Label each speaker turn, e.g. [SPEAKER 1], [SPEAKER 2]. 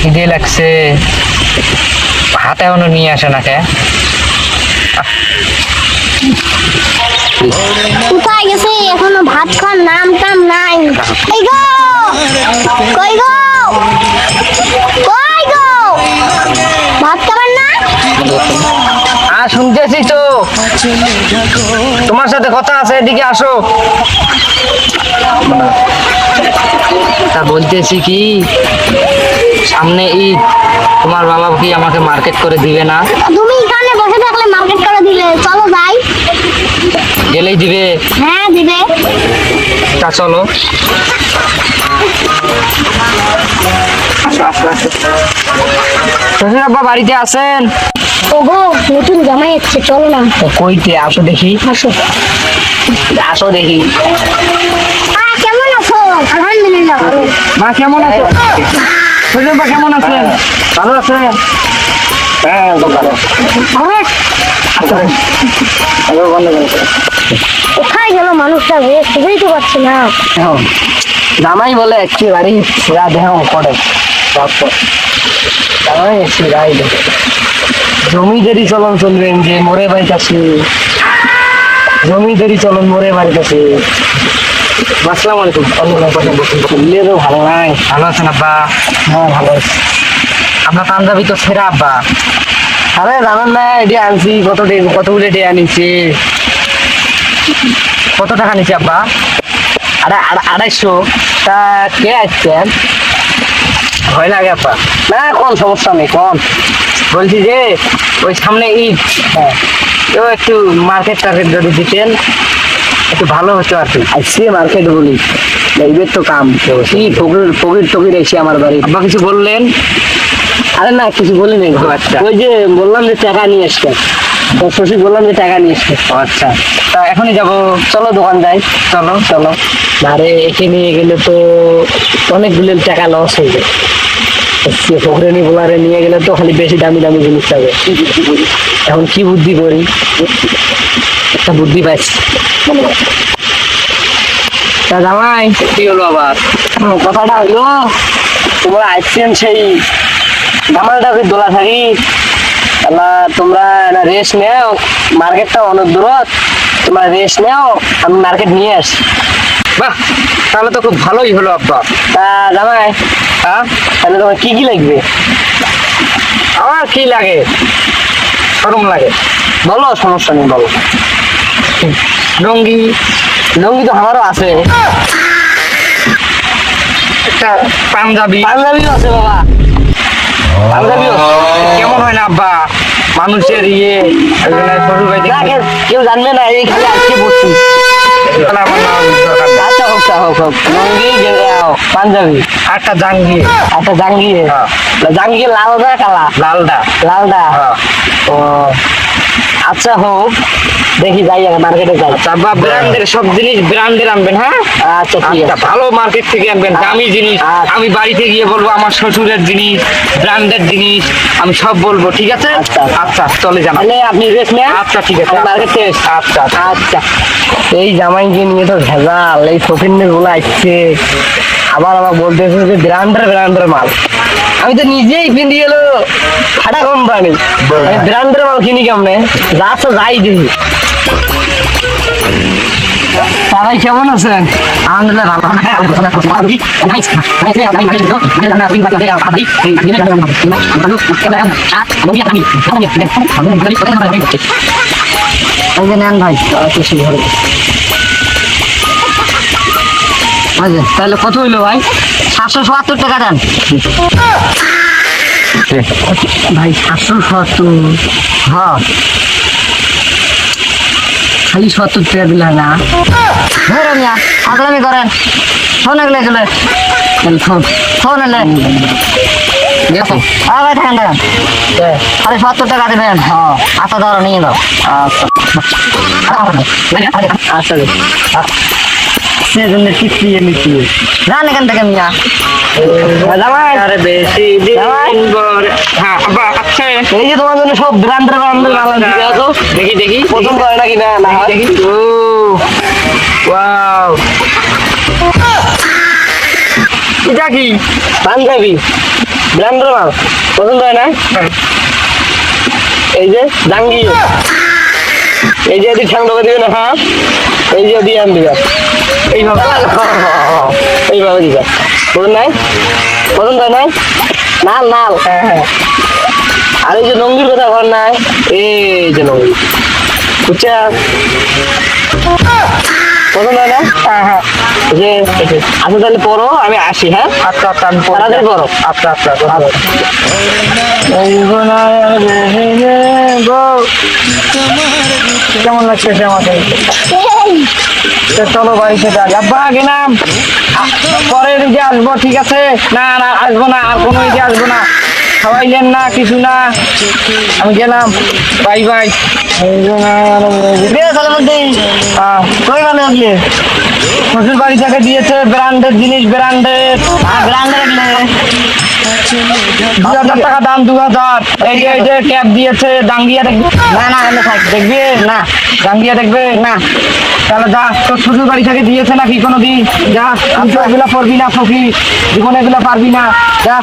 [SPEAKER 1] খিদে লাগছে, ভাত এখনো নিয়ে আসে না কে?
[SPEAKER 2] কোথায় গেছে? এখনো ভাত খাওয়ার নাম টাম নাই। এই গো, কই গো, কই গো, ভাত খাবার না?
[SPEAKER 1] শুনতেছি তো, তোমার সাথে কথা আছে, এদিকে আসো। তা বলতেছি কি, সামনে ঈদ, তোমার বাবা কি আমাকে মার্কেট করে দিবে না?
[SPEAKER 2] তুমি এখানে বসে থাকলে মার্কেট করে দিলে, চলো যাই।
[SPEAKER 1] গেলেই দিবে?
[SPEAKER 2] হ্যাঁ দিবে।
[SPEAKER 1] তা চলো। শ্বশুর আব্বা বাড়িতে আছেন?
[SPEAKER 2] ওগো, নতুন জামাই এসছে, চলো না।
[SPEAKER 1] তো কইতে, আসো দেখি।
[SPEAKER 2] আসো।
[SPEAKER 1] আসো দেখি।
[SPEAKER 2] কেমন আছো? আলহামদুলিল্লাহ ভালো।
[SPEAKER 1] মা কেমন আছো? শ্বশুর আব্বা কেমন আছেন? ভালো আছে? হ্যাঁ ভালো।
[SPEAKER 2] কোথায় গেল মানুষটা? খুঁজেই তো পাচ্ছি না।
[SPEAKER 1] জামাই বলে একটি বাড়ি সেরা দেহ পড়ে, জামাই একটি গাই দেখে জমিদারি চলন চলবেন যে মোরে বাড়িতেছে, জমিদারি চলন মোরে বাড়িতেছে। আসসালামু আলাইকুম। বললেও ভালো নাই। ভালো আছেন আব্বা? হ্যাঁ ভালো আছি। আপনার পাঞ্জাবি তো সেরা আব্বা। আরে জানেন না, এটি আনছি কতগুলো এটি আনিছি। কত টাকা নিছি আব্বা? 250। তা কে আসছেন? ভয় লাগে আব্বা। না কোন সমস্যা নেই, কোন। বলছি যে ওই সামনে ঈদ, হ্যাঁ, তো একটু মার্কেট টার্কেট যদি দিতেন একটু ভালো হতো আর কি। আসছি মার্কেট বলি, ঈদের তো কাম কি ফকির টকির এসে আমার বাড়ি। আব্বা কিছু বললেন? আরে না কিছু বলিনি। আচ্ছা, ওই যে বললাম যে টাকা নিয়ে আসতে, তো শশী বললাম যে টাকা নিয়ে আসতে। আচ্ছা, তা এখনই যাবো, চলো দোকান যাই। চলো চলো। আরে একে নিয়ে গেলে তো অনেকগুলো টাকা লস হয়ে যায়। ফকরেনি বোলারে নিয়ে গেলে তো খালি বেশি দামি দামি জিনিস পাবে। এখন কি বুদ্ধি করি? একটা বুদ্ধি পাইছি। তা জামাই কি হলো আবার? কথাটা হইলো, তোমরা আসছেন সেই ধামালটা দোলা থাকি, তোমরা রেস্ট নেও, মার্কেটটা অনেক দূরত, তোমরা রেস্ট নেও, আমি মার্কেট নিয়ে আসি। বাহ, তাহলে তো খুব ভালোই হলো আব্বা। তা জামাই, হ্যাঁ, তাহলে তোমার কি কি লাগবে? আমার কি লাগে? শরম লাগে। বলো, সমস্যা নেই, বলো। লুঙ্গি, লুঙ্গি তো আমারও আছে। একটা পাঞ্জাবিও আছে বাবা। পাঞ্জাবিও কেমন হয় না আব্বা? মানুষের কেউ জানবে না, এই খালি আজকে বসছি। আচ্ছা হোক লুঙ্গি, পাঞ্জাবি, একটা জাঙ্গিয়ে, জাঙ্গিয়ে লালদা কালা? লালদা। ও আচ্ছা হোক, দেখি যাই আগে মার্কেটে যাই। আব্বা ব্র্যান্ডের সব জিনিস ব্র্যান্ডের আনবেন, হ্যাঁ? আচ্ছা ঠিক আছে, ভালো মার্কেট থেকে আনবেন, দামি জিনিস। আমি বাড়িতে গিয়ে বলবো আমার শ্বশুরের জিনিস, ব্র্যান্ডের জিনিস আমি সব বলবো, ঠিক আছে? আচ্ছা চলে যান, তাহলে আপনি রেস্ট নেন। আচ্ছা ঠিক আছে, মার্কেট থেকে। আচ্ছা আচ্ছা। এই জামাইকে নিয়ে তো ভেজাল, এই শপিনের গুলো আসছে, আবার বলতেছে যে ব্র্যান্ডের মাল। আমি তো নিজেই কিনি এলো ফাটা কোম্পানি, ব্র্যান্ডের মাল কিনি কেমনে? যা তো যাই দেখি। সবাই কেমন আছেন? নেন ভাই, তাহলে কত হইলো ভাই? 770 টাকা দেন ভাই। 770? হ্যাঁ, খালি 70 টাকা দিলে না? আগ্রামি করেন, ফোন এগুলো চলে ফোন এলে ভাই থাকেন খালি 70 টাকা দেবেন। হ্যাঁ আচ্ছা, ধরো নিয়ে দাও। আচ্ছা সেজন্য কিস্তি নিচ্ছি, যান এখান থেকে মিয়া। এই যে তোমার জন্য সব ব্র্যান্ডের দেখি দেখি পছন্দ করে নাকি? না দেখি। ও ওয়াও, এটা কি? পাঞ্জাবি? ব্র্যান্ডের মাল পছন্দ হয় না? এই যে জাঙ্গি, এই যে এদিক ঠান্ডা করে দিবে না, হ্যাঁ এই যে দিয়ে আন দিবে এইভাবে এইভাবে দিবে। পছন্দ নাই? পছন্দ হয় নাই? নাল নাল, হ্যাঁ হ্যাঁ। আর এই যে লঙ্গির কথা ঘর নাই, এই যে লঙ্গি, বুঝছে? পছন্দ হয় না? হ্যাঁ হ্যাঁ। যে আচ্ছা তাহলে পড়ো, আমি আসি, হ্যাঁ? আচ্ছা আচ্ছা, আমি তাড়াতাড়ি পড়ো। আচ্ছা আচ্ছা কেমন লাগছে আমাকে? চলো বাড়িতে যাই। আব্বা গেলাম, পরের দিকে আসবো, ঠিক আছে? না না আসবো না, আর কোনো দিকে আসবো না, খাওয়াইলেন না কিছু না, আমি গেলাম, বাই বাই। শ্বশুর বাড়ি থেকে দিয়েছে ব্র্যান্ডের জিনিস, ব্র্যান্ডের ব্র্যান্ডের 2000 টাকা দাম, 2000। এই যে ক্যাপ দিয়েছে, ডাঙ্গিয়া দেখবে না? না এনে থাক, দেখবে না? ডাঙ্গিয়া দেখবে না? তাহলে যা, তোর শ্বশুর বাড়ি থেকে দিয়েছে নাকি কোনোদিন? যা, আমি তো এগুলো পড়বি না সখী, জীবনে এগুলো পারবি না, যা।